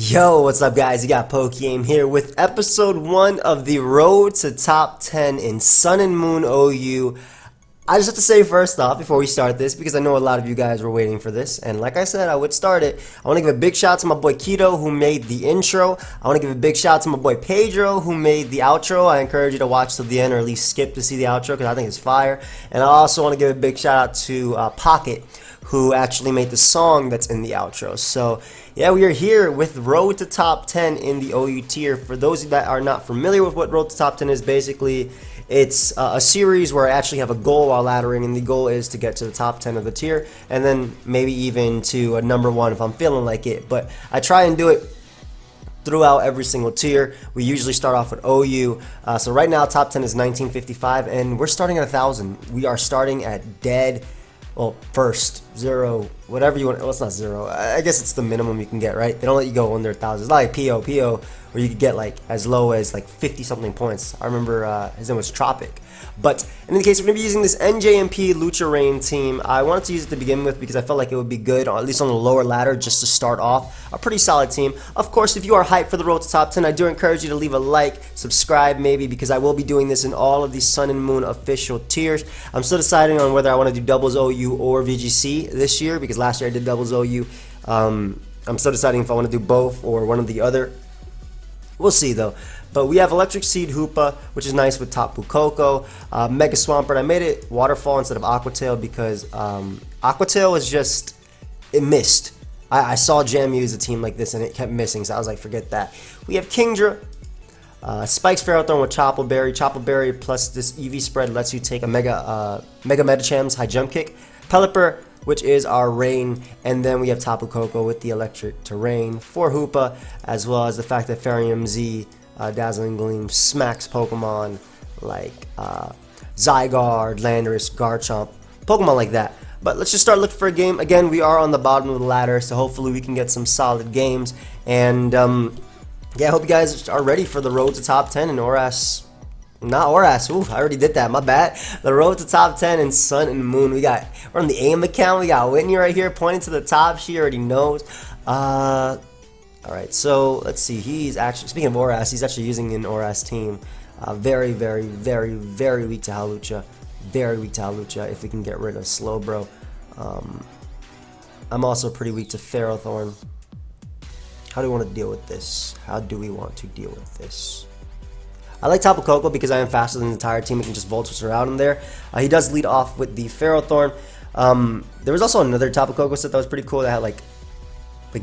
Yo, what's up guys? You got PokeaimMD here with episode 1 of the Road to Top 10 in Sun and Moon OU. I just have to say first off, before we start this, because I know a lot of you guys were waiting for this, and like I said, I would start it. I want to give a big shout out to my boy Kito, who made the intro. I want to give a big shout out to my boy Pedro, who made the outro. I encourage you to watch till the end, or at least skip to see the outro, because I think it's fire. And I also want to give a big shout out to Pocket, who actually made the song that's in the outro. So yeah, we are here with Road to Top 10 in the OU tier. For those that are not familiar with what Road to Top 10 is, basically it's a series where I actually have a goal while laddering, and the goal is to get to the top 10 of the tier, and then maybe even to a number 1 if I'm feeling like it. But I try and do it throughout every single tier. We usually start off with OU. So right now, top 10 is 1955, and we're starting at 1,000. We are starting at dead. Well, first, 0, whatever you want. Well, it's not 0. I guess it's the minimum you can get, right? They don't let you go under 1,000. It's not like PO, where you could get like as low as like 50-something points. I remember his name was Tropic. But in any case, we're going to be using this NJMP Lucha Rain team. I wanted to use it to begin with because I felt like it would be good, or at least on the lower ladder, just to start off. A pretty solid team. Of course, if you are hyped for the Road to Top 10, I do encourage you to leave a like, subscribe maybe, because I will be doing this in all of these Sun and Moon official tiers. I'm still deciding on whether I want to do doubles OU or VGC this year, because last year I did doubles OU. I'm still deciding if I want to do both or one or the other. We'll see though. But we have Electric Seed Hoopa, which is nice with Tapu Koko. Mega Swampert, I made it Waterfall instead of Aquatail because Aquatail is just, it missed. I saw Jam use a team like this and it kept missing, so I was like, forget that. We have Kingdra, Spike's Ferrothorn with Chople Berry. Chople Berry plus this EV spread lets you take a Mega Metacham's High Jump Kick. Pelipper, which is our Rain, and then we have Tapu Koko with the Electric Terrain for Hoopa, as well as the fact that PokeaimMD Dazzling Gleam smacks Pokemon like Zygarde, Landorus, Garchomp, Pokemon like that. But let's just start looking for a game. Again, we are on the bottom of the ladder, so hopefully we can get some solid games. And yeah, I hope you guys are ready for the Road to Top 10 in not Oras. Ooh, I already did that. My bad. The Road to Top 10 in Sun and Moon. We're on the AIM account. We got Whitney right here pointing to the top. She already knows. Alright, so let's see. He's actually, speaking of Oras, he's actually using an Oras team. Very, very, very, very weak to Hawlucha. Very weak to Hawlucha if we can get rid of Slowbro. I'm also pretty weak to Ferrothorn. How do we want to deal with this? How do we want to deal with this? I like Tapu Koko because I am faster than the entire team. We can just Volt Switch around him there. He does lead off with the Ferrothorn. There was also another Tapu Koko set that was pretty cool that had like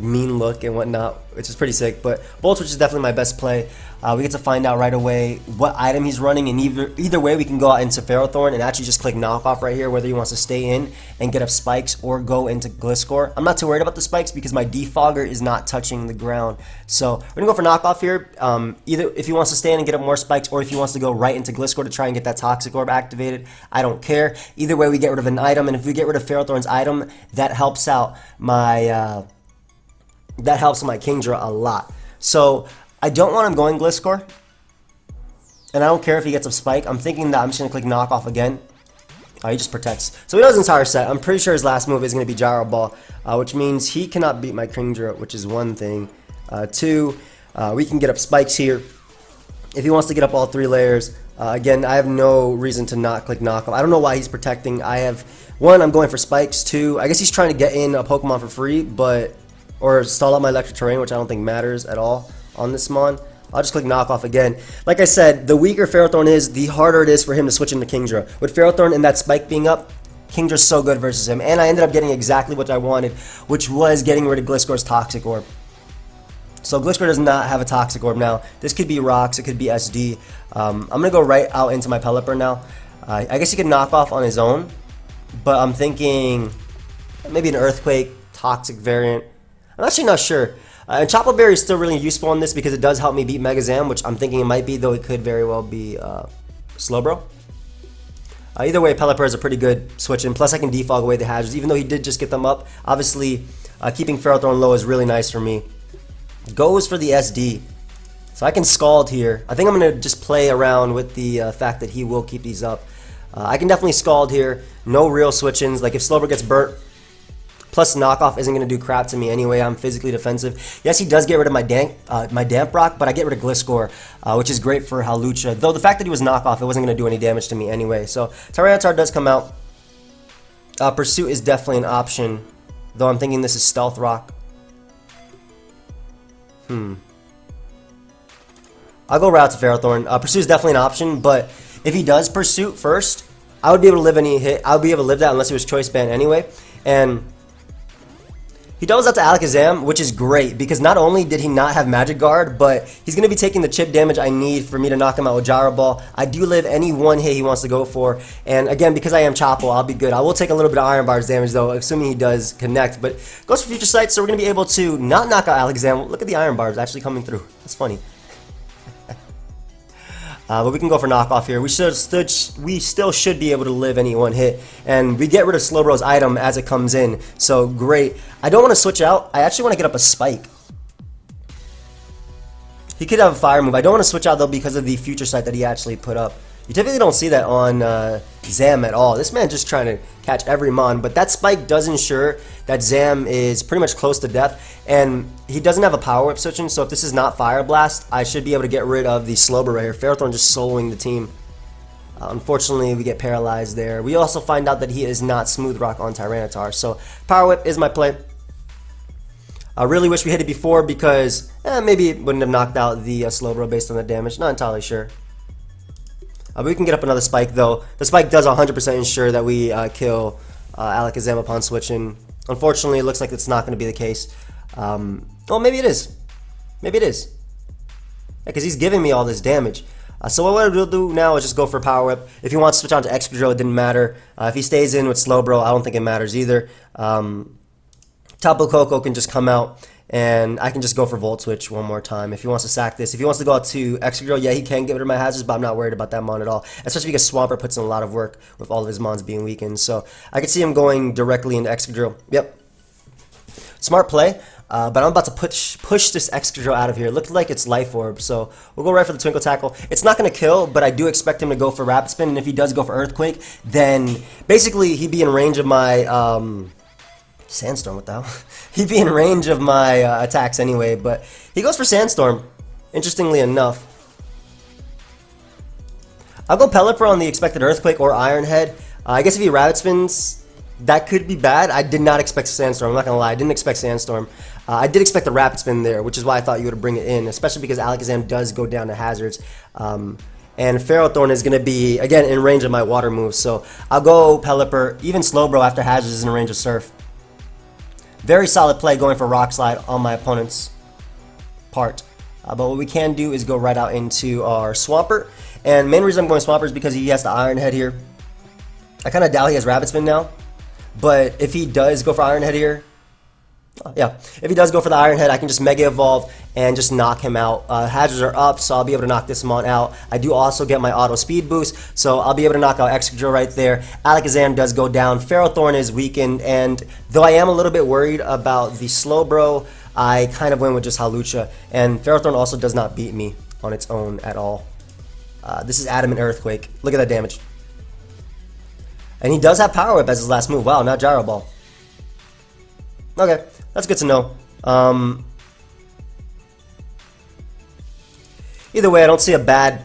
mean look and whatnot, which is pretty sick. But Volt Switch is definitely my best play. We get to find out right away what item he's running, and either way we can go out into Ferrothorn and actually just click knockoff right here, whether he wants to stay in and get up spikes or go into Gliscor. I'm not too worried about the spikes because my defogger is not touching the ground. So we're gonna go for knockoff here. Either if he wants to stay in and get up more spikes, or if he wants to go right into Gliscor to try and get that Toxic Orb activated, I don't care. Either way we get rid of an item, and if we get rid of Ferrothorn's item, that helps out my Kingdra a lot. So I don't want him going Gliscor, and I don't care if he gets a spike. I'm thinking that I'm just going to click knock off again. He just protects. So he knows his entire set. I'm pretty sure his last move is going to be Gyro Ball, which means he cannot beat my Kingdra, which is one thing. Two, we can get up spikes here. If he wants to get up all 3 layers, again, I have no reason to not click knock off. I don't know why he's protecting. I'm going for spikes. 2, I guess he's trying to get in a Pokemon for free, or stall out my Electric Terrain, which I don't think matters at all on this Mon. I'll just click knockoff again. Like I said, the weaker Ferrothorn is, the harder it is for him to switch into Kingdra. With Ferrothorn and that spike being up, Kingdra's so good versus him. And I ended up getting exactly what I wanted, which was getting rid of Gliscor's Toxic Orb. So Gliscor does not have a Toxic Orb now. This could be Rocks, it could be SD. I'm going to go right out into my Pelipper now. I guess he could knock off on his own, but I'm thinking maybe an Earthquake, Toxic variant. I'm actually not sure. And Chople Berry is still really useful on this because it does help me beat Megazam, which I'm thinking it might be, though it could very well be Slowbro. Either way, Pelipper is a pretty good switch in. Plus, I can defog away the hazards, even though he did just get them up. Obviously, keeping Ferrothorn low is really nice for me. Goes for the SD. So I can Scald here. I think I'm going to just play around with the fact that he will keep these up. I can definitely Scald here. No real switch-ins. Like if Slowbro gets burnt, Plus, knockoff isn't going to do crap to me anyway. I'm physically defensive. Yes, he does get rid of my Damp Rock, but I get rid of Gliscor, which is great for Hawlucha. Though the fact that he was knockoff, it wasn't going to do any damage to me anyway. So Tyranitar does come out. Pursuit is definitely an option, though I'm thinking this is Stealth Rock. I'll go right out to Ferrothorn. Pursuit is definitely an option, but if he does Pursuit first, I would be able to live any hit. I would be able to live that unless he was Choice Band anyway. And he doubles out to Alakazam, which is great because not only did he not have Magic Guard, but he's going to be taking the chip damage I need for me to knock him out with Gyro Ball. I do live any one hit he wants to go for. And again, because I am Chopo, I'll be good. I will take a little bit of Iron Bars damage though, assuming he does connect. But goes for Future Sight, so we're going to be able to not knock out Alakazam. Look at the Iron Bars actually coming through. That's funny. But we can go for knockoff here. We still should be able to live any one hit. And we get rid of Slowbro's item as it comes in. So great. I don't want to switch out. I actually want to get up a Spike. He could have a Fire move. I don't want to switch out though because of the Future Sight that he actually put up. You typically don't see that on Zam at all. This man just trying to catch every Mon, but that Spike does ensure that Zam is pretty much close to death, and he doesn't have a Power Whip switching, so if this is not Fire Blast, I should be able to get rid of the Slowbro right here. Ferrothorn just soloing the team. Unfortunately, we get paralyzed there. We also find out that he is not Smooth Rock on Tyranitar, so Power Whip is my play. I really wish we hit it before because maybe it wouldn't have knocked out the Slowbro based on the damage. Not entirely sure. We can get up another Spike though. The Spike does 100% ensure that we kill Alakazam upon switching. Unfortunately, it looks like it's not going to be the case. Well, maybe it is. Maybe it is. Because he's giving me all this damage. So what we'll do now is just go for Power Whip. If he wants to switch on to Excadrill, it didn't matter. If he stays in with Slowbro, I don't think it matters either. Tapu Koko can just come out. And I can just go for Volt Switch one more time if he wants to sack this. If he wants to go out to Excadrill, yeah, he can get rid of my hazards, but I'm not worried about that Mon at all. Especially because Swampert puts in a lot of work with all of his Mons being weakened. So I can see him going directly into Excadrill. Yep. Smart play, but I'm about to push this Excadrill out of here. It looks like it's Life Orb, so we'll go right for the Twinkle Tackle. It's not going to kill, but I do expect him to go for Rapid Spin, and if he does go for Earthquake, then basically he'd be in range of my... Sandstorm, what the hell? He'd be in range of my attacks anyway, but he goes for Sandstorm, interestingly enough. I'll go Pelipper on the expected Earthquake or Iron Head. I guess if he Rabbit Spins, that could be bad. I did not expect Sandstorm, I'm not going to lie. I didn't expect Sandstorm. I did expect the Rapid Spin there, which is why I thought you would bring it in, especially because Alakazam does go down to hazards. And Ferrothorn is going to be, again, in range of my water moves. So I'll go Pelipper. Even Slowbro after hazards is in range of Surf. Very solid play going for Rock Slide on my opponent's part. But what we can do is go right out into our Swampert. And main reason I'm going Swampert is because he has the Iron Head here. I kind of doubt he has Rabbit Spin now. But if he does go for Iron Head here, yeah, if he does go for the Iron Head, I can just Mega Evolve and just knock him out. Hazards are up, so I'll be able to knock this Mon out. I do also get my Auto Speed Boost, so I'll be able to knock out Excadrill right there. Alakazam does go down. Ferrothorn is weakened, and though I am a little bit worried about the Slowbro, I kind of win with just Hawlucha. And Ferrothorn also does not beat me on its own at all. This is Adamant Earthquake. Look at that damage. And he does have Power Whip as his last move. Wow, not Gyro Ball. Okay, that's good to know. Either way, I don't see a bad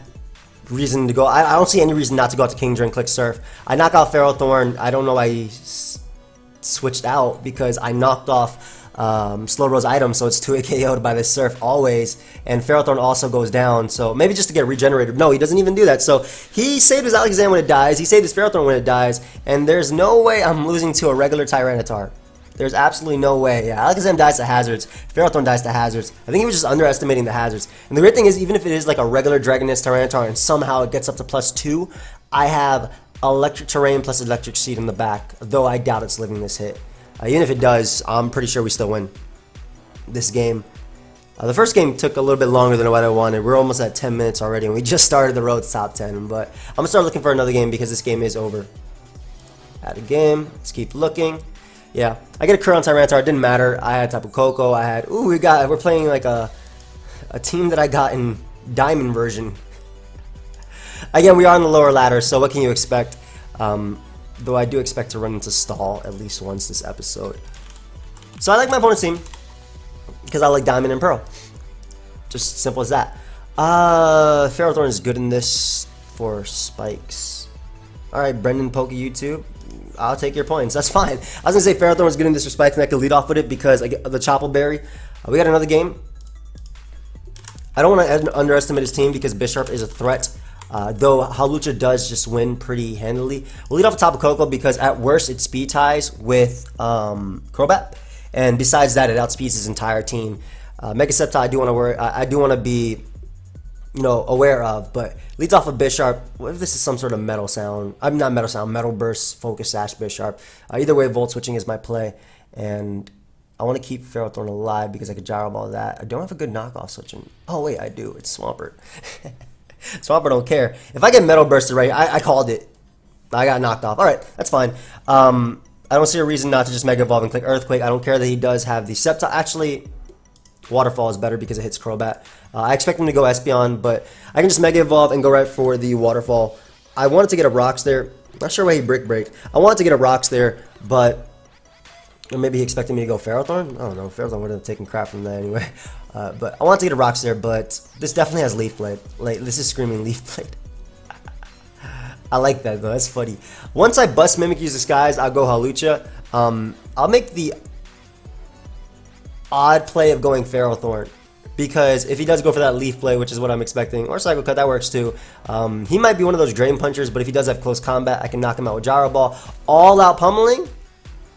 reason to go. I don't see any reason not to go out to Kingdra and click Surf. I knock out Ferrothorn. I don't know why he switched out because I knocked off Slowbro's item, so it's 2 KO'd by this Surf always. And Ferrothorn also goes down, so maybe just to get regenerated. No, he doesn't even do that. So he saved his Alakazam when it dies. He saved his Ferrothorn when it dies. And there's no way I'm losing to a regular Tyranitar. There's absolutely no way. Yeah, Alakazam dies to hazards. Ferrothorn dies to hazards. I think he was just underestimating the hazards. And the great thing is, even if it is like a regular Dragoness Tyranitar and somehow it gets up to +2, I have Electric Terrain plus Electric Seed in the back, though I doubt it's living this hit. Even if it does, I'm pretty sure we still win this game. The first game took a little bit longer than what I wanted. We're almost at 10 minutes already, and we just started the road to top 10. But I'm going to start looking for another game because this game is over. Add a game. Let's keep looking. Yeah, I get a Curl on Tyranitar. It didn't matter. I had Tapu Koko. I had we're playing like a team that I got in Diamond version. Again, we are on the lower ladder, so what can you expect? Though I do expect to run into stall at least once this episode. So I like my opponent's team because I like Diamond and Pearl. Just simple as that. Ferrothorn is good in this for spikes. Alright, Brendan Poke YouTube. I'll take your points. That's fine. I was going to say Ferrothorn is good in this for spikes, and I could lead off with it because I get the Chople Berry. We got another game. I don't want to underestimate his team because Bisharp is a threat. Though Hawlucha does just win pretty handily. We'll lead off the Tapu Koko because at worst it speed ties with Crobat. And besides that, it outspeeds his entire team. Mega Sceptile, I do want to be, you know, aware of, but leads off of Bisharp. What if this is some sort of metal sound? I'm not metal sound, metal burst, focus sash Bisharp. Either way, Volt switching is my play, and I want to keep Ferrothorn alive because I could gyro ball that. I don't have a good knockoff switching. Oh wait, I do. It's Swampert. Swampert don't care. If I get metal bursted right, I called it. I got knocked off. All right, that's fine. I don't see a reason not to just Mega Evolve and click Earthquake. I don't care that he does have the Sceptile. Actually, Waterfall is better because it hits Crobat. I expect him to go Espeon, but I can just Mega Evolve and go right for the Waterfall. I wanted to get a Rocks there. Not sure why he Brick Break. I wanted to get a Rocks there, but or maybe he expected me to go Ferrothorn. I don't know. Ferrothorn would have taken crap from that anyway. But I wanted to get a Rocks there, but this definitely has Leaf Blade. Like, this is screaming Leaf Blade. I like that though. That's funny. Once I bust Mimikyu's Disguise, I'll go Hawlucha. I'll make the odd play of going Ferrothorn, because if he does go for that Leaf Blade, which is what I'm expecting, or Psycho Cut, that works too. He might be one of those Drain Punchers, but if he does have close combat, I can knock him out with Gyro Ball. All out pummeling?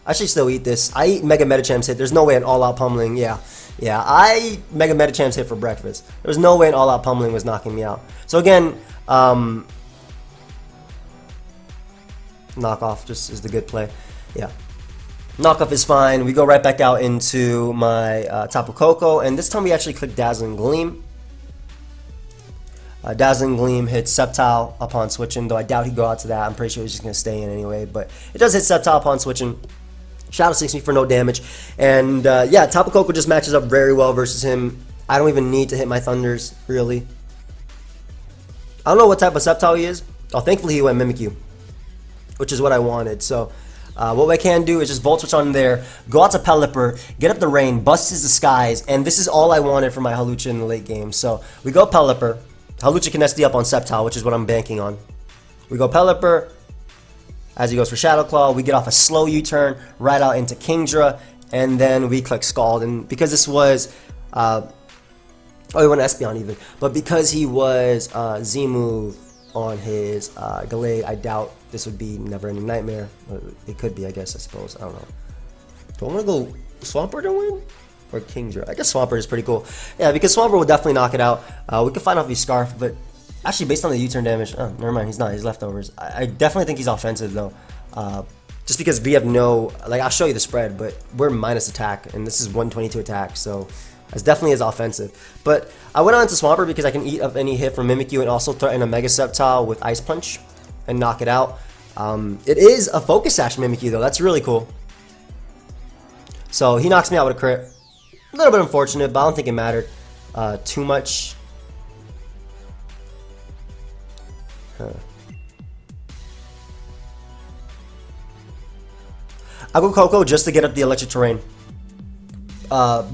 I should still eat this. I eat Mega Medichamp's hit. There's no way an all out pummeling. Yeah, I eat Mega Medichamp's hit for breakfast. There was no way an all out pummeling was knocking me out. So again, knockoff just is the good play. Yeah. Knockoff is fine. We go right back out into my Tapu Koko, and this time we actually click Dazzling Gleam. Dazzling Gleam hits Sceptile upon switching, though I doubt he'd go out to that. I'm pretty sure he's just going to stay in anyway, but it does hit Sceptile upon switching. Shadow 6 me for no damage, and yeah, Tapu Koko just matches up very well versus him. I don't even need to hit my Thunders, really. I don't know what type of Sceptile he is. Oh, thankfully he went Mimikyu, which is what I wanted, so what I can do is just Volt Switch on there, go out to Pelipper, get up the rain, bust his Disguise, and this is all I wanted for my Hawlucha in the late game. So we go Pelipper. Hawlucha can SD up on Sceptile, which is what I'm banking on. We go Pelipper. As he goes for Shadow Claw, we get off a slow U-turn right out into Kingdra, and then we click Scald. And because this was, oh, he went Espeon even, but because he was Z-move on his Gallade, I doubt this would be Never Ending Nightmare. It could be, I guess, I suppose. I don't know. Do I want to go Swampert to win? Or Kingdra? I guess Swampert is pretty cool. Yeah, because Swampert will definitely knock it out. We can find off his Scarf, but actually, based on the U-turn damage, oh, never mind, he's not. He's leftovers. I definitely think he's offensive, though. Just because we have no, like, I'll show you the spread, but we're minus attack, and this is 122 attack, so it's definitely is offensive. But I went on to Swampert because I can eat up any hit from Mimikyu and also threaten a Mega Sceptile with Ice Punch and knock it out. It is a Focus Sash Mimikyu, though. That's really cool. So he knocks me out with a crit. A little bit unfortunate, but I don't think it mattered too much. I go Koko just to get up the electric terrain.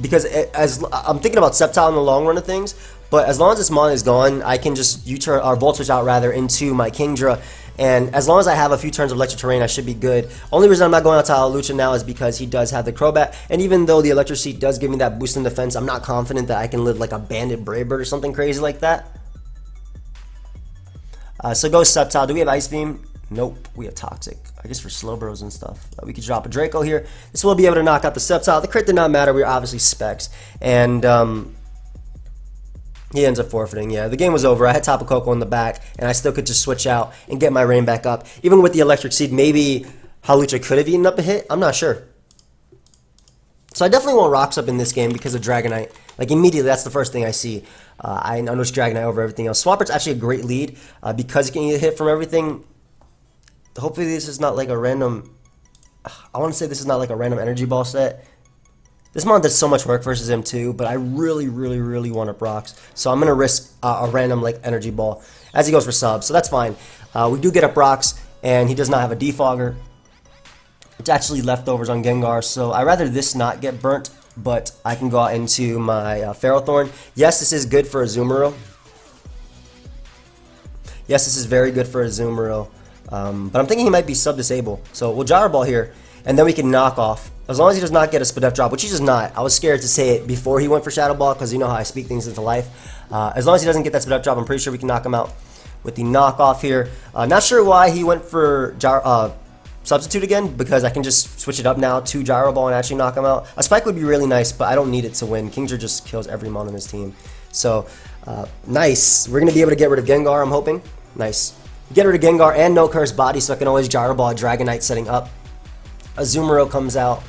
Because as I'm thinking about Sceptile in the long run of things, but as long as this Mon is gone, I can just U-turn or Volt Switch out rather into my Kingdra, and as long as I have a few turns of electric terrain, I should be good. Only reason I'm not going out to Hawlucha now is because he does have the Crobat, and even though the Electric Seed does give me that boost in defense, I'm not confident that I can live like a Bandit Brave Bird or something crazy like that. So go Sceptile. Do we have Ice Beam? Nope, we have Toxic. I guess for Slowbros and stuff. We could drop a Draco here. This will be able to knock out the Sceptile. The crit did not matter. We were obviously Specs. And he ends up forfeiting. Yeah, the game was over. I had Tapu Koko in the back, and I still could just switch out and get my rain back up. Even with the Electric Seed, maybe Hawlucha could have eaten up a hit. I'm not sure. So I definitely want Rocks up in this game because of Dragonite. Like, immediately, that's the first thing I see. I notice Dragonite over everything else. Swampert's actually a great lead because he can eat a hit from everything. Hopefully this is not like a random, I want to say this is not like a random energy ball set. This Mon does so much work versus him too, but I really want up Rocks. So I'm going to risk a random like energy ball as he goes for sub. So that's fine. We do get up Rocks, and he does not have a Defogger. Which actually leftovers on Gengar, so I'd rather this not get burnt, but I can go out into my Ferrothorn. Yes, this is good for a Azumarill. Yes, this is very good for a Azumarill. But I'm thinking he might be sub-disable. So we'll Gyro Ball here, and then we can knock off. As long as he does not get a Spadef drop, which he does not. I was scared to say it before he went for Shadow Ball, because you know how I speak things into life. As long as he doesn't get that Spadef drop, I'm pretty sure we can knock him out with the knockoff here. Not sure why he went for Substitute again, because I can just switch it up now to Gyro Ball and actually knock him out. A Spike would be really nice, but I don't need it to win. Kingdra just kills every mon on his team. So, nice. We're going to be able to get rid of Gengar, I'm hoping. Nice. Get rid of Gengar and no Curse Body, so I can always Gyro Ball Dragonite setting up. Azumarill comes out.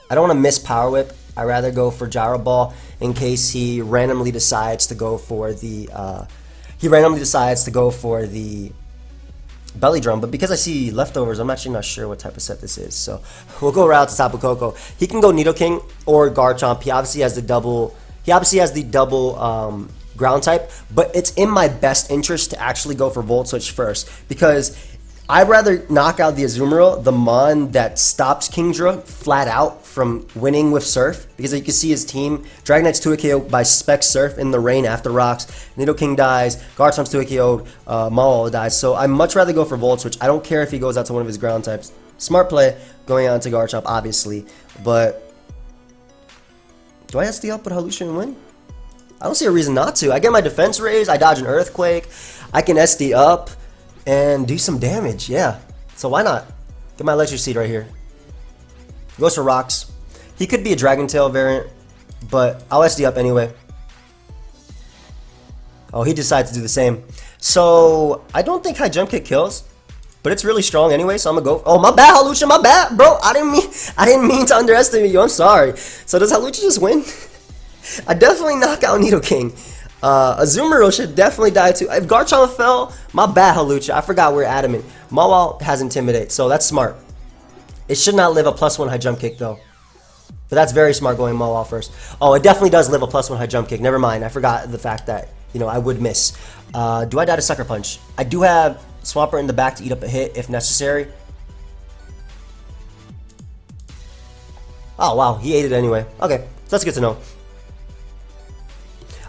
I don't want to miss Power Whip. I'd rather go for Gyro Ball in case he randomly decides to go for the Belly Drum. But because I see leftovers, I'm actually not sure what type of set this is. So we'll go right to Tapu Koko. He can go Nidoking or Garchomp. He obviously has the double. Ground type, but it's in my best interest to actually go for Volt Switch first, because I'd rather knock out the Azumarill, the mon that stops Kingdra flat out from winning with Surf, because you can see his team, Dragonite's 2-hit KO by Spec Surf in the rain after rocks, Nidoking dies, Garchomp's 2-hit KO'd, Mawile dies, so I'd much rather go for Volt Switch. I don't care if he goes out to one of his ground types. Smart play, going out to Garchomp, obviously, but do I SD up with Hawlucha and win? I don't see a reason not to. I get my defense raised, I dodge an Earthquake, I can SD up and do some damage, yeah. So why not? Get my Electric Seed right here. Goes for Rocks. He could be a Dragon Tail variant, but I'll SD up anyway. Oh, he decided to do the same. So I don't think High Jump Kick kills, but it's really strong anyway, so I'm gonna go. Oh, my bad, Hawlucha, my bad, bro. I didn't mean to underestimate you. I'm sorry. So does Hawlucha just win? I definitely knock out Nidoking. Azumarill should definitely die too. If Garchomp fell, my bad, Hawlucha. I forgot we're adamant. Mawile has Intimidate, so that's smart. It should not live a +1 High Jump Kick though. But that's very smart going Mawile first. Oh, it definitely does live a +1 High Jump Kick. Never mind. I forgot the fact that, you know, I would miss. Do I die to Sucker Punch? I do have Swampert in the back to eat up a hit if necessary. Oh, wow. He ate it anyway. Okay, so that's good to know.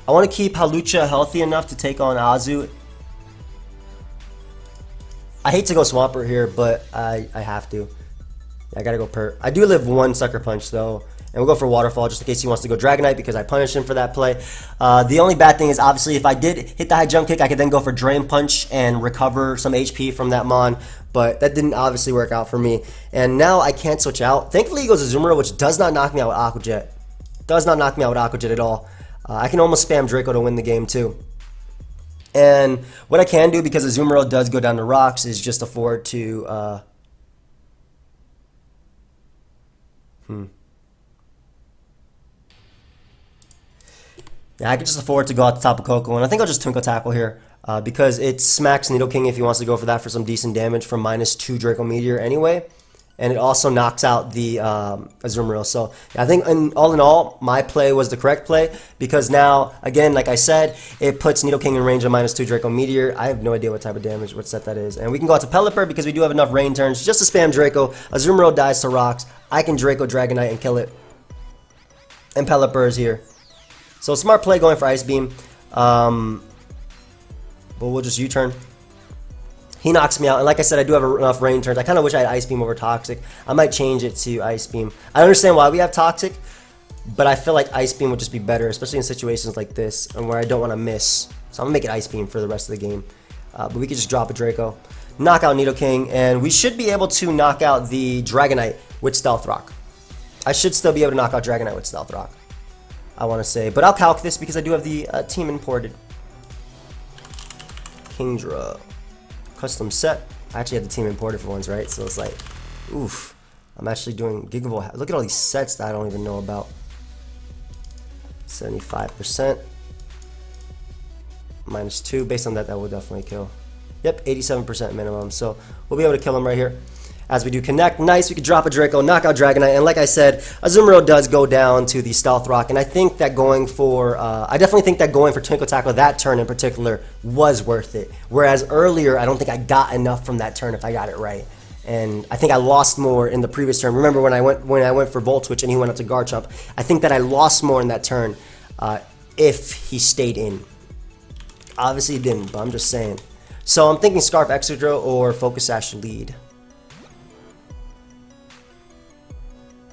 I want to keep Hawlucha healthy enough to take on Azu. I hate to go Swampert here, but I have to. I gotta go Pert. I do live one Sucker Punch though, and we'll go for Waterfall just in case he wants to go Dragonite because I punished him for that play. The only bad thing is obviously if I did hit the High Jump Kick, I could then go for Drain Punch and recover some HP from that Mon, but that didn't obviously work out for me. And now I can't switch out. Thankfully he goes Azumarill, which does not knock me out with Aqua Jet. Does not knock me out with Aqua Jet at all. I can almost spam Draco to win the game too. And what I can do, because Azumarill does go down to rocks, is just afford to... Yeah, I could just afford to go out to Tapu Koko, and I think I'll just Twinkle Tackle here, because it smacks Nidoking if he wants to go for that for some decent damage from -2 Draco Meteor anyway. And it also knocks out the Azumarill. So I think all in all, my play was the correct play, because now, again, like I said, it puts Nidoking in range of -2 Draco Meteor. I have no idea what type of damage, what set that is. And we can go out to Pelipper because we do have enough rain turns just to spam Draco. Azumarill dies to rocks. I can Draco Dragonite and kill it. And Pelipper is here. So smart play going for Ice Beam. But we'll just U-turn. He knocks me out, and like I said, I do have enough rain turns. I kind of wish I had Ice Beam over Toxic. I might change it to Ice Beam. I understand why we have Toxic, but I feel like Ice Beam would just be better, especially in situations like this and where I don't want to miss. So I'm going to make it Ice Beam for the rest of the game. But we could just drop a Draco, knock out Nidoking, and we should be able to knock out the Dragonite with Stealth Rock. I should still be able to knock out Dragonite with Stealth Rock, I want to say. But I'll calc this because I do have the team imported. Kingdra. Custom set. I actually had the team imported for once, right? So it's like, oof. I'm actually doing Gigavolt. Look at all these sets that I don't even know about. 75%. -2. Based on that, that will definitely kill. Yep, 87% minimum. So we'll be able to kill him right here. as we do connect. Nice, we could drop a Draco, knock out Dragonite, and like I said, Azumarill does go down to the Stealth Rock, and I think that going for, I definitely think that going for Twinkle Tackle that turn in particular was worth it. Whereas earlier, I don't think I got enough from that turn if I got it right. And I think I lost more in the previous turn. Remember when I went for Volt Switch and he went up to Garchomp, I think that I lost more in that turn if he stayed in. Obviously he didn't, but I'm just saying. So I'm thinking Scarf Excadrill or Focus Sash lead.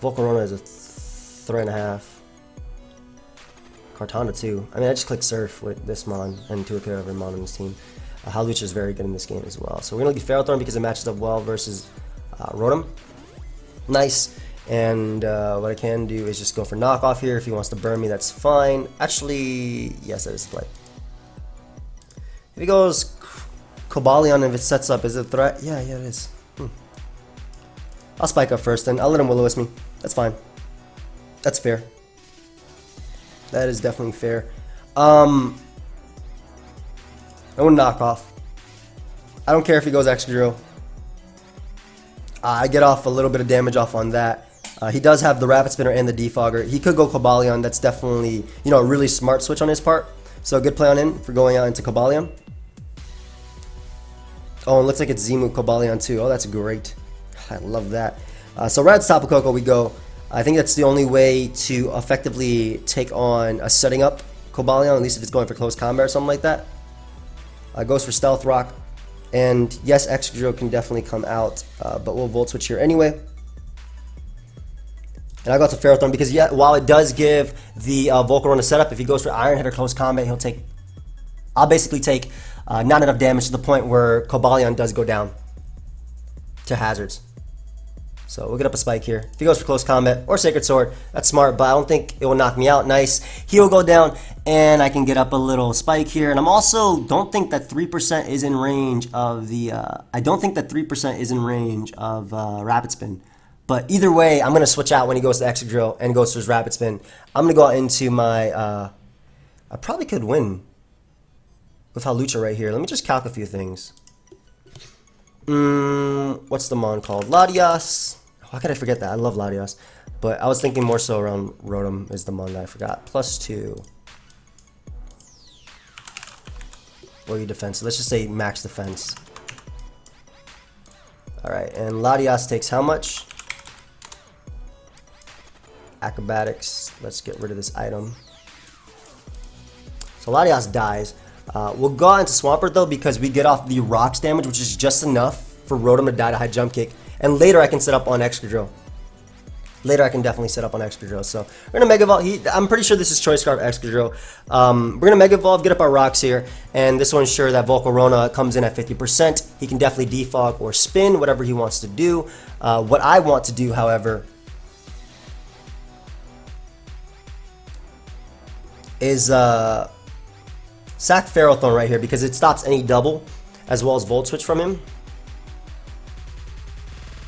Volcarona is a 3.5. Kartana too. I mean, I just clicked Surf with this Mon and to a every Mon on this team. Hawlucha is very good in this game as well. So we're going to look at Ferrothorn because it matches up well versus Rotom. Nice. And what I can do is just go for knockoff here. If he wants to burn me, that's fine. Actually, yes, that is the play. If he goes Cobalion, if it sets up, is it a threat? Yeah, it is. I'll spike up first, and I'll let him Will-O-Wisp me. That's fine. That's fair. That is definitely fair. I won't knock off. I don't care if he goes Excadrill. I get off a little bit of damage off on that. He does have the Rapid Spinner and the Defogger. He could go Cobalion. That's definitely, a really smart switch on his part. So good play on in for going out into Cobalion. Oh, and it looks like it's Zimu Cobalion too. Oh, that's great. I love that. So right at Tapu Koko we go. I think that's the only way to effectively take on a setting up Cobalion, at least if it's going for close combat or something like that. Goes for Stealth Rock. And yes, Excadrill can definitely come out, but we'll Volt Switch here anyway. And I go to Ferrothorn because while it does give the Volcarona setup, if he goes for Iron Head or close combat, I'll basically take not enough damage to the point where Cobalion does go down to hazards. So we'll get up a spike here. If he goes for close combat or Sacred Sword, that's smart, but I don't think it will knock me out. Nice. He will go down, and I can get up a little spike here. And I'm also don't think that 3% is in range of the. I don't think that 3% is in range of Rapid Spin. But either way, I'm gonna switch out when he goes to Excadrill and goes to his Rapid Spin. I'm gonna go out into my. I probably could win with Hawlucha right here. Let me just calc a few things. What's the Mon called? Latias. How could I forget that? I love Latias. But I was thinking more so around Rotom is the Mon that I forgot. +2. Or your defense. Let's just say max defense. Alright, and Latias takes how much? Acrobatics. Let's get rid of this item. So Latias dies. We'll go out into Swampert though because we get off the rocks damage, which is just enough for Rotom to die to high jump kick. And later I can set up on Excadrill. Later I can definitely set up on Excadrill. So we're gonna Mega Evolve. I'm pretty sure this is Choice Scarf Excadrill. We're gonna Mega Evolve, get up our rocks here, and this will ensure that Volcarona comes in at 50%. He can definitely defog or spin, whatever he wants to do. What I want to do, however, is sack Ferrothorn right here because it stops any double as well as Volt Switch from him.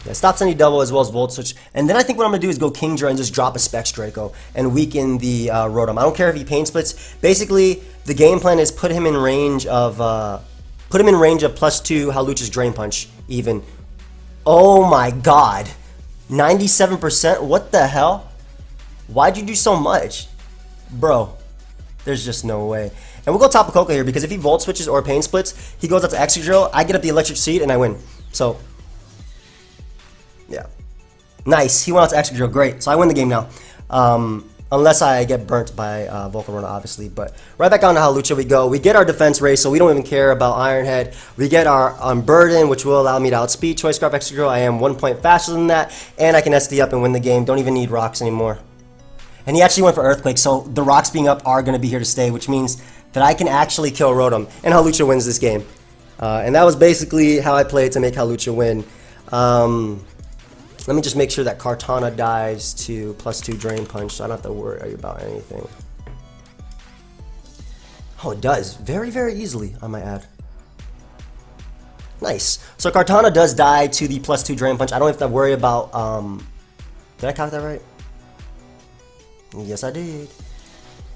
Yeah, stops any double as well as Volt Switch. And then I think what I'm going to do is go Kingdra and just drop a Specs Draco and weaken the Rotom. I don't care if he Pain Splits. Basically, the game plan is put him in range of +2 Hawlucha's Drain Punch even. Oh my god. 97%? What the hell? Why'd you do so much? Bro, there's just no way. And we'll go Tapu Koko here because if he Volt Switches or Pain Splits, he goes out to Excadrill, I get up the Electric Seed, and I win. So, yeah. Nice. He went out to Excadrill. Great. So I win the game now. Unless I get burnt by Volcarona, obviously. But right back on to Hawlucha we go. We get our defense raise, so we don't even care about Iron Head. We get our Unburden, which will allow me to outspeed Choice Scarf Excadrill. I am 1 point faster than that, and I can SD up and win the game. Don't even need rocks anymore. And he actually went for Earthquake, so the rocks being up are going to be here to stay, which means that I can actually kill Rotom, and Hawlucha wins this game. And that was basically how I played to make Hawlucha win. Let me just make sure that Kartana dies to +2 Drain Punch, so I don't have to worry about anything. Oh, it does. Very, very easily, I might add. Nice. So Kartana does die to the +2 Drain Punch. I don't have to worry about... Did I count that right? Yes, I did.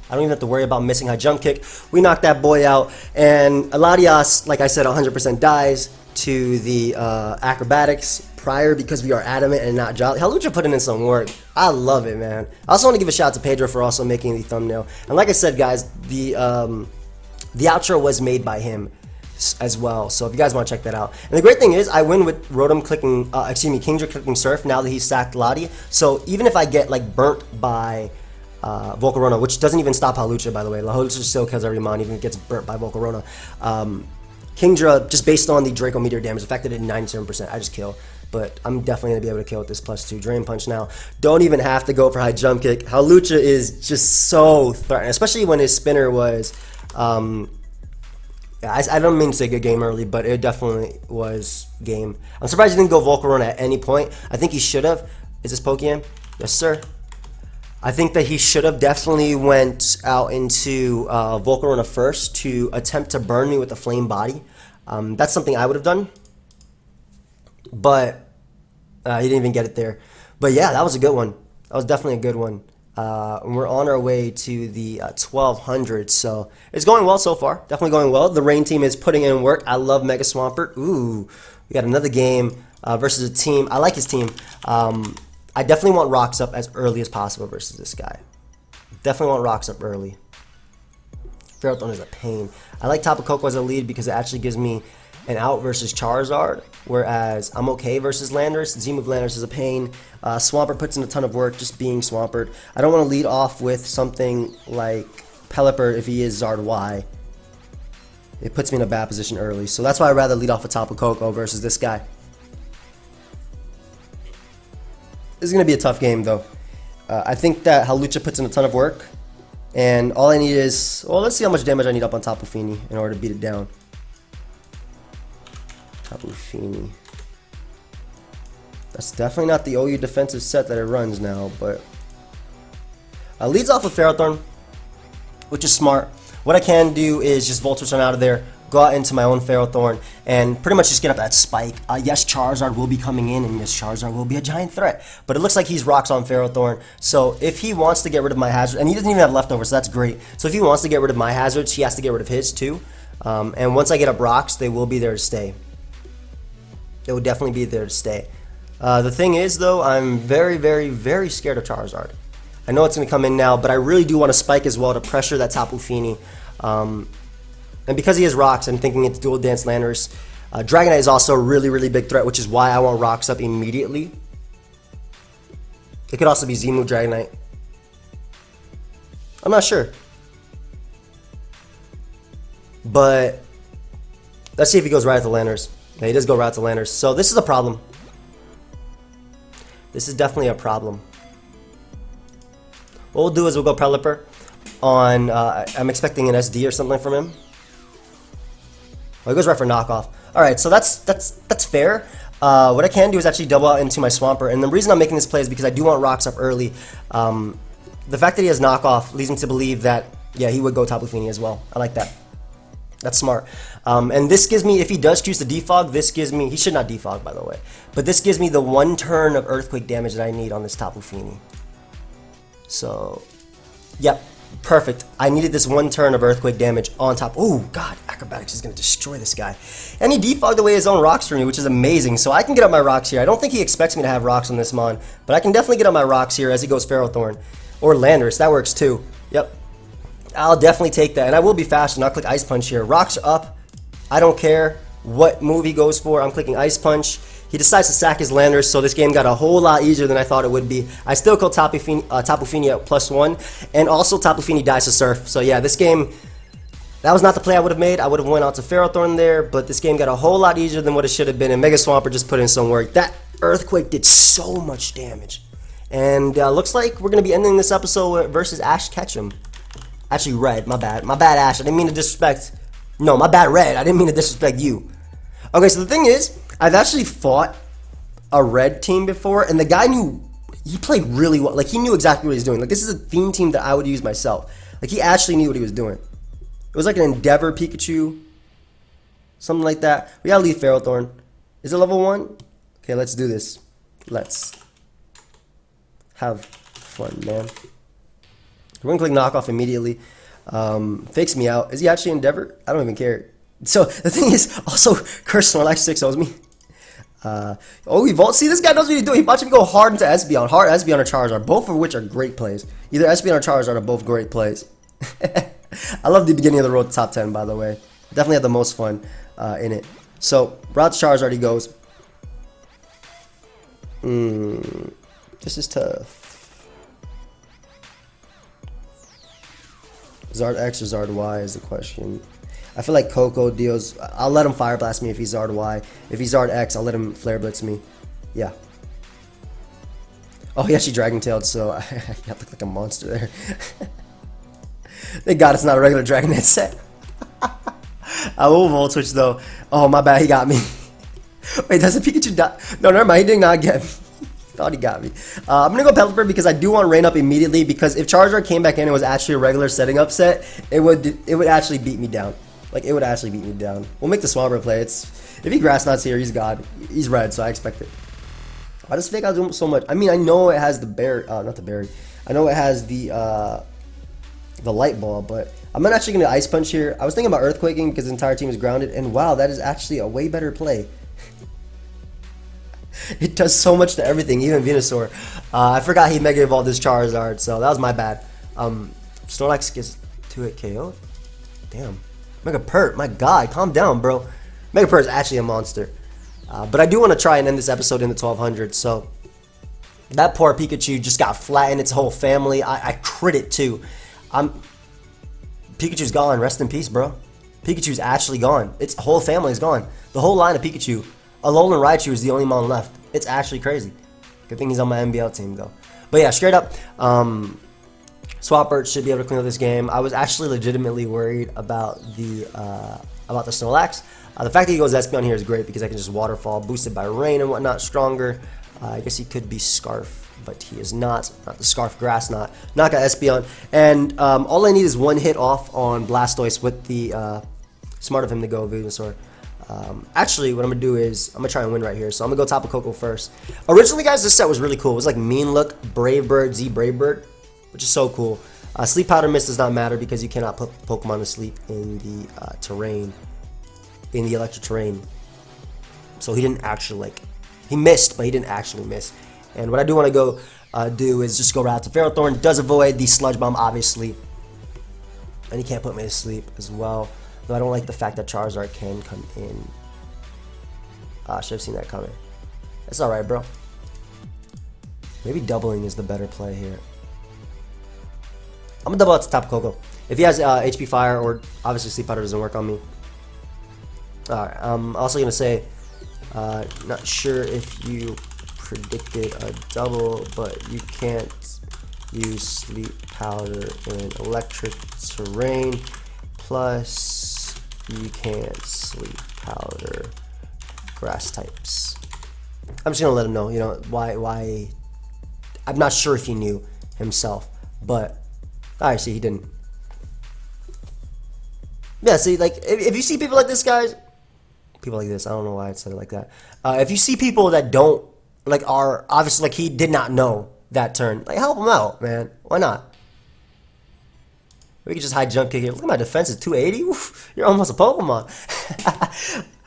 I don't even have to worry about missing high jump kick. We knocked that boy out, and Latias, like I said, 100% dies to the acrobatics. prior because we are adamant and not jolly. Hawlucha putting in some work. I love it, man. I also want to give a shout out to Pedro for also making the thumbnail. And like I said, guys, the outro was made by him as well. So if you guys want to check that out. And the great thing is, I win with Rotom clicking, Kingdra clicking Surf now that he's sacked Lottie. So even if I get like burnt by Volcarona, which doesn't even stop Hawlucha, by the way. Hawlucha still kills every mon, even if it gets burnt by Volcarona. Kingdra, just based on the Draco Meteor damage, the fact that it did 97%, I just kill. But I'm definitely going to be able to kill with this +2. Drain Punch now. Don't even have to go for high jump kick. Hawlucha is just so threatening, especially when his spinner was... I don't mean to say good game early, but it definitely was game. I'm surprised he didn't go Volcarona at any point. I think he should have. Is this Pokeaim? Yes, sir. I think that he should have definitely went out into Volcarona first to attempt to burn me with the Flame Body. That's something I would have done. But he didn't even get it there. But yeah, that was a good one. That was definitely a good one. We're on our way to the 1200, so it's going well so far. Definitely going well. The Rain team is putting in work. I love Mega Swampert. Ooh, we got another game versus a team. I like his team. I definitely want rocks up as early as possible versus this guy. Definitely want rocks up early. Ferrothorn is a pain. I like Tapu Koko as a lead because it actually gives me an out versus Charizard, whereas I'm okay versus Landorus. Z-move Landorus is a pain. Swampert puts in a ton of work just being Swampert. I don't want to lead off with something like Pelipper if he is Zard Y. It puts me in a bad position early, so that's why I'd rather lead off with Tapu Koko versus this guy. This is going to be a tough game, though. I think that Hawlucha puts in a ton of work, and all I need is... Well, let's see how much damage I need up on Tapu Fini in order to beat it down. Tapu Fini. That's definitely not the OU defensive set that it runs now, but... leads off with Ferrothorn, which is smart. What I can do is just Volt Switch on out of there, go out into my own Ferrothorn, and pretty much just get up that spike. Yes, Charizard will be coming in, and yes, Charizard will be a giant threat. But it looks like he's rocks on Ferrothorn, so if he wants to get rid of my hazard, and he doesn't even have leftovers, so that's great. So if he wants to get rid of my hazards, he has to get rid of his too. And once I get up rocks, they will be there to stay. They will definitely be there to stay. The thing is, though, I'm very, very, very scared of Charizard. I know it's going to come in now, but I really do want to spike as well to pressure that Tapu Fini. And because he has rocks, I'm thinking it's Dual Dance Landorus. Dragonite is also a really, really big threat, which is why I want rocks up immediately. It could also be Z-move Dragonite. I'm not sure. But let's see if he goes right to Landorus. Yeah, he does go right to Landorus. So this is a problem. This is definitely a problem. What we'll do is we'll go Pelipper on, I'm expecting an SD or something from him. Oh, he goes right for knockoff. Alright, so that's fair. What I can do is actually double out into my Swampert, and the reason I'm making this play is because I do want rocks up early. The fact that he has knockoff leads me to believe that, yeah, he would go Tapu Fini as well. I like that. That's smart. And this gives me, if he does choose to defog, this gives me, he should not defog, by the way, but this gives me the 1 turn of Earthquake damage that I need on this Tapu Fini. So, yep, perfect. I needed this 1 turn of Earthquake damage on top. Oh, God, Acrobatics is going to destroy this guy. And he defogged away his own rocks for me, which is amazing. So I can get up my rocks here. I don't think he expects me to have rocks on this Mon, but I can definitely get up my rocks here as he goes Ferrothorn. Or Landorus, that works too. Yep. I'll definitely take that, and I will be fast, and I'll click Ice Punch here. Rocks are up. I don't care what move he goes for. I'm clicking Ice Punch. He decides to sack his Landorus, so this game got a whole lot easier than I thought it would be. I still killed Tapu Fini at +1, and also Tapu Fini dies to Surf. So yeah, this game, that was not the play I would have made. I would have went out to Ferrothorn there, but this game got a whole lot easier than what it should have been, and Mega Swampert just put in some work. That Earthquake did so much damage. And looks like we're going to be ending this episode versus Ash Ketchum. Actually, Red, my bad. My bad, Ash. I didn't mean to disrespect... No, my bad, Red. I didn't mean to disrespect you. Okay, so the thing is, I've actually fought a Red team before, and the guy knew... He played really well. Like, he knew exactly what he was doing. Like, this is a theme team that I would use myself. Like, he actually knew what he was doing. It was like an Endeavor Pikachu. Something like that. We gotta leave Ferrothorn. Is it level 1? Okay, let's do this. Let's have fun, man. We're gonna click knockoff immediately. Fakes me out. Is he actually Endeavor? I don't even care. So the thing is, also Curse Snorlax 6 owes me. Oh, he vaults. See, this guy knows what he's doing. He watched him go hard into Espeon. Hard Espeon or Charizard, both of which are great plays. Either Espeon or Charizard are both great plays. I love the beginning of the road to top 10, by the way. Definitely had the most fun in it. So, route to Charizard he goes. This is tough. Zard X or Zard Y is the question. I feel like Coco deals. I'll let him Fire Blast me if he's Zard Y. If he's Zard X, I'll let him Flare Blitz me. Yeah. Oh, he actually Dragon Tailed, so I look like a monster there. Thank God it's not a regular Dragonite set. I will Volt Switch though. Oh, my bad, he got me. Wait, does the Pikachu die? No, never mind, he did not get me. Thought he got me. I'm gonna go Pelipper because I do want Rain Up immediately, because if Charizard came back in and was actually a regular setting up set, it would actually beat me down. Like, it would actually beat me down. We'll make the Swabber play. If he Grass Knots here, he's God. He's red, so I expect it. Why does Fake Out do so much? I mean, I know it has the berry, not the berry. I know it has the Light Ball, but I'm not actually gonna Ice Punch here. I was thinking about Earthquaking because the entire team is grounded, and wow, that is actually a way better play. It does so much to everything, even Venusaur. I forgot he Mega Evolved this Charizard, so that was my bad. Snorlax gets 2-hit KO. Damn. Mega Pert, my God, calm down, bro. Mega Pert is actually a monster. But I do want to try and end this episode in the 1200, so that poor Pikachu just got flattened, its whole family. I crit it too. Pikachu's gone, rest in peace, bro. Pikachu's actually gone. Its whole family is gone. The whole line of Pikachu. Alolan Raichu is the only mon left. It's actually crazy. Good thing he's on my MBL team, though. But yeah, straight up, Swampert should be able to clean up this game. I was actually legitimately worried about the Snorlax. The fact that he goes Espeon here is great because I can just Waterfall, boosted by Rain and whatnot, stronger. I guess he could be Scarf, but he is not. Not the Scarf Grass Knot. Knock out Espeon. And all I need is one hit off on Blastoise with the smart of him to go Venusaur. Actually, what I'm going to do is, I'm going to try and win right here. So I'm going to go Tapu Koko first. Originally, guys, this set was really cool. It was like Mean Look, Brave Bird, Z Brave Bird, which is so cool. Sleep Powder Mist does not matter because you cannot put Pokemon to sleep in the terrain, in the electric terrain. So he didn't actually, like, he missed, but he didn't actually miss. And what I do want to go do is just go right to Ferrothorn. Does avoid the Sludge Bomb, obviously. And he can't put me to sleep as well. Though I don't like the fact that Charizard can come in. I should have seen that coming. It's alright, bro. Maybe doubling is the better play here. I'm gonna double out to Tapu Koko. If he has HP Fire, or obviously Sleep Powder doesn't work on me. Alright, I'm also gonna say, not sure if you predicted a double, but you can't use Sleep Powder in electric terrain. Plus, you can't Sleep Powder grass types. I'm just gonna let him know, you know, why. I'm not sure if he knew himself, but I see he didn't. Yeah, see, like, if you see people like this, guys, people like this, I don't know why I said it like that. If you see people that don't, like, are obviously, like, he did not know that turn, like, help him out, man. Why not? We can just high jump kick here. Look at my defense is 280. Oof, you're almost a Pokemon.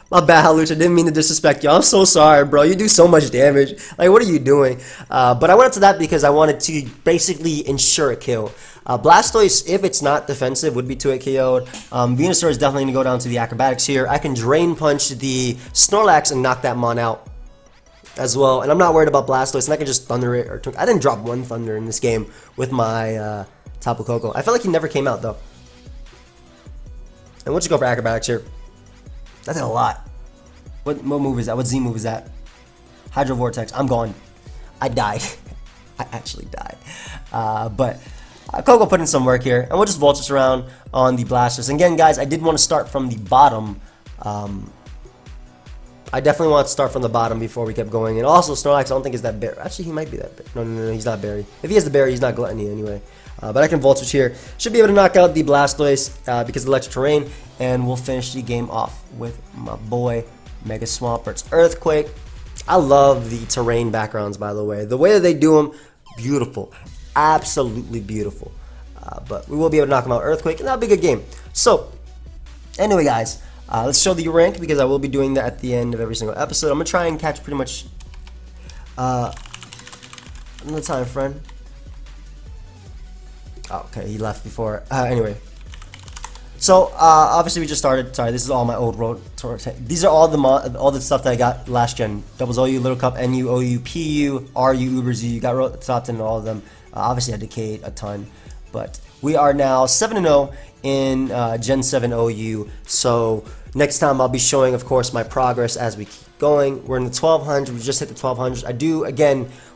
My bad, Halucha. Didn't mean to disrespect you. I'm so sorry, bro. You do so much damage. Like, what are you doing? But I went into that because I wanted to basically ensure a kill. Blastoise, if it's not defensive, would be 2-hit KO'd. Venusaur is definitely going to go down to the acrobatics here. I can Drain Punch the Snorlax and knock that mon out as well. And I'm not worried about Blastoise, and I can just Thunder it. Or I didn't drop one Thunder in this game with my Tapu Koko. I felt like he never came out, though. And we'll just go for acrobatics here. That's a lot. What move is that? What Z move is that? Hydro Vortex. I'm gone. I died. I actually died. But Koko put in some work here. And we'll just Voltage around on the Blasters. And again, guys, I did want to start from the bottom. I definitely want to start from the bottom before we kept going. And also, Snorlax, I don't think is that berry. Actually, he might be that berry. No, he's not berry. If he has the berry, he's not Gluttony anyway. But I can Voltage here. Should be able to knock out the Blastoise because of the electric terrain. And we'll finish the game off with my boy, Mega Swampert's Earthquake. I love the terrain backgrounds, by the way. The way that they do them, beautiful. Absolutely beautiful. But we will be able to knock him out Earthquake, and that'll be a good game. So, anyway, guys, Let's show the rank, because I will be doing that at the end of every single episode. I'm gonna try and catch pretty much another time, friend. Oh, okay, he left before. Anyway. So obviously we just started. Sorry, this is all my old road tour. These are all the stuff that I got last gen. Doubles OU, Little Cup, NU, OU, PU, RU, Ubers U. Got road top 10 in all of them. Obviously I decayed a ton, but we are now 7-0 in Gen 7 OU. So next time I'll be showing, of course, my progress as we keep going. We're in the 1200. We just hit the 1200. I do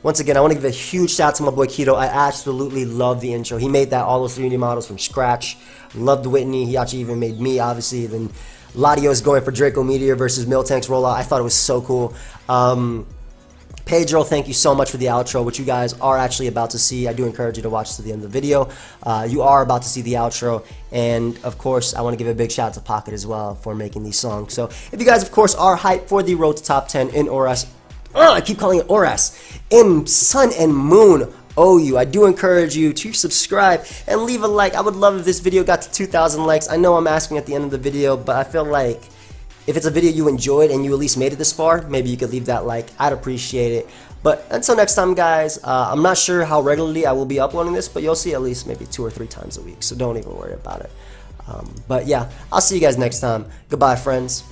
once again, I want to give a huge shout out to my boy Kito. I absolutely love the intro. He made all those 3D models from scratch. Loved Whitney. He actually even made me, obviously. Then Ladio's going for Draco Meteor versus Miltank's rollout. I thought it was so cool. Pedro, thank you so much for the outro, which you guys are actually about to see. I do encourage you to watch to the end of the video. You are about to see the outro. And, of course, I want to give a big shout out to Pocket as well for making these songs. So, if you guys, of course, are hyped for the road to top 10 in ORAS, I keep calling it ORAS, in Sun and Moon OU, I do encourage you to subscribe and leave a like. I would love if this video got to 2,000 likes. I know I'm asking at the end of the video, but I feel like if it's a video you enjoyed and you at least made it this far, maybe you could leave that like. I'd appreciate it. But until next time, guys, I'm not sure how regularly I will be uploading this, but you'll see at least maybe 2 or 3 times a week, so don't even worry about it. But yeah, I'll see you guys next time. Goodbye, friends.